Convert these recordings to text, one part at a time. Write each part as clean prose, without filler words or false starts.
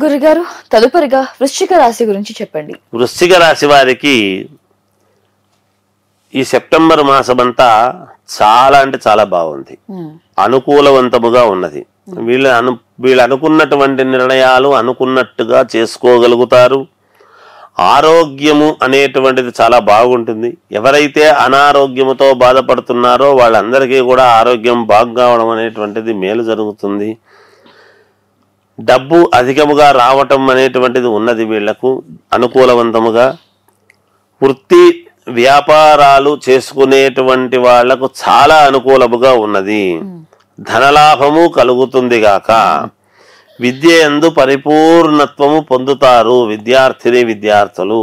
గురుగారు తదుపరిగా వృశ్చిక రాశి గురించి చెప్పండి. వృశ్చిక రాశి వారికి ఈ సెప్టెంబర్ మాసమంతా చాలా అంటే చాలా బాగుంది, అనుకూలవంతముగా ఉన్నది. వీళ్ళు అనుకున్నటువంటి నిర్ణయాలు అనుకున్నట్టుగా చేసుకోగలుగుతారు. ఆరోగ్యము అనేటువంటిది చాలా బాగుంటుంది. ఎవరైతే అనారోగ్యముతో బాధపడుతున్నారో వాళ్ళందరికీ కూడా ఆరోగ్యం బాగుకావడం అనేటువంటిది మేలు జరుగుతుంది. డబ్బు అధికముగా రావటం అనేటువంటిది ఉన్నది వీళ్లకు అనుకూలవంతముగా. వృత్తి వ్యాపారాలు చేసుకునేటువంటి వాళ్లకు చాలా అనుకూలముగా ఉన్నది. ధనలాభము కలుగుతుంది గాక. విద్య యందు పరిపూర్ణత్వము పొందుతారు విద్యార్థులు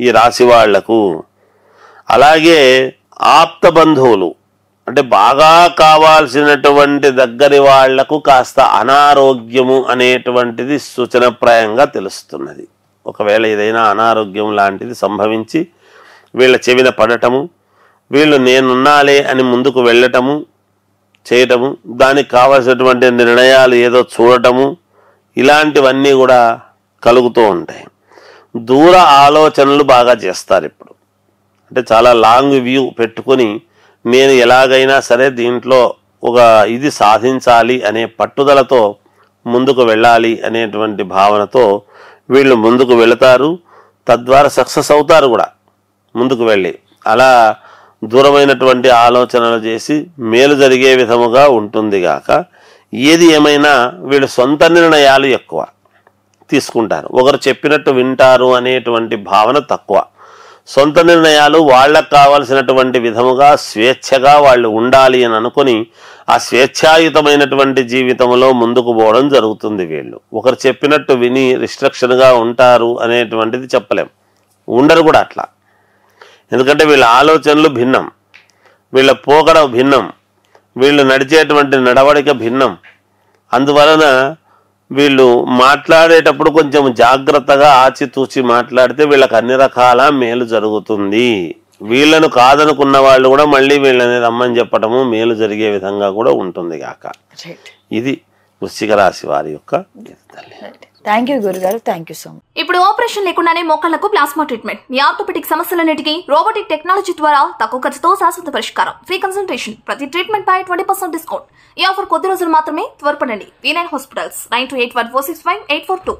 ఈ రాశి వాళ్లకు. అలాగే ఆప్త బంధువులు అంటే బాగా కావాల్సినటువంటి దగ్గరి వాళ్లకు కాస్త అనారోగ్యము అనేటువంటిది సూచనప్రాయంగా తెలుస్తున్నది. ఒకవేళ ఏదైనా అనారోగ్యం లాంటిది సంభవించి వీళ్ళ చెవిన పడటము, వీళ్ళు నేనున్నాలే అని ముందుకు వెళ్ళటము చేయటము, దానికి కావలసినటువంటి నిర్ణయాలు ఏదో చూడటము, ఇలాంటివన్నీ కూడా కలుగుతూ ఉంటాయి. దూర ఆలోచనలు బాగా చేస్తారు ఇప్పుడు. అంటే చాలా లాంగ్ వ్యూ పెట్టుకొని నేను ఎలాగైనా సరే దీంట్లో ఒక ఇది సాధించాలి అనే పట్టుదలతో ముందుకు వెళ్ళాలి అనేటువంటి భావనతో వీళ్ళు ముందుకు వెళతారు. తద్వారా సక్సెస్ అవుతారు కూడా ముందుకు వెళ్ళి. అలా దూరమైనటువంటి ఆలోచనలు చేసి మేలు జరిగే విధముగా ఉంటుంది గాక. ఏది ఏమైనా వీళ్ళు సొంత నిర్ణయాలు ఎక్కువ తీసుకుంటారు. ఒకరు చెప్పినట్టు వింటారు అనేటువంటి భావన తక్కువ. సొంత నిర్ణయాలు వాళ్ళకు కావలసినటువంటి విధముగా స్వేచ్ఛగా వాళ్ళు ఉండాలి అని అనుకుని ఆ స్వేచ్ఛాయుతమైనటువంటి జీవితంలో ముందుకు పోవడం జరుగుతుంది. వీళ్ళు ఒకరు చెప్పినట్టు విని రిస్ట్రిక్షన్గా ఉంటారు అనేటువంటిది చెప్పలేం. ఉండరు కూడా అట్లా. ఎందుకంటే వీళ్ళ ఆలోచనలు భిన్నం, వీళ్ళ పోకడ భిన్నం, వీళ్ళు నడిచేటువంటి నడవడిక భిన్నం. అందువలన వీళ్ళు మాట్లాడేటప్పుడు కొంచెం జాగ్రత్తగా ఆచితూచి మాట్లాడితే వీళ్ళకి అన్ని రకాల మేలు జరుగుతుంది. వీళ్ళను కాదనుకున్న వాళ్ళు కూడా మళ్ళీ వీళ్ళని రమ్మని చెప్పటము మేలు జరిగే విధంగా కూడా ఉంటుంది గాక. ఇది వృశ్చిక రాశి వారి యొక్క. థ్యాంక్ యూ గురుగారు, థ్యాంక్ యూ సో మచ్. ఇప్పుడు ఆపరేషన్ లేకుండానే మోకాళ్లకు ప్లాస్మా ట్రీట్మెంట్, మీ ఆర్థోపెడిక్ సమస్యలన్నిటికీ రోబోటిక్ టెక్నాలజీ ద్వారా తక్కువ ఖర్చుతో శాశ్వత పరిష్కారం, ఫ్రీ కన్సల్టేషన్, ప్రతి ట్రీట్మెంట్ పై 20% డిస్కౌంట్. ఈ ఆఫర్ కొద్ది రోజులు మాత్రమే, త్వరపడండి. V9 hospitals 9281465842.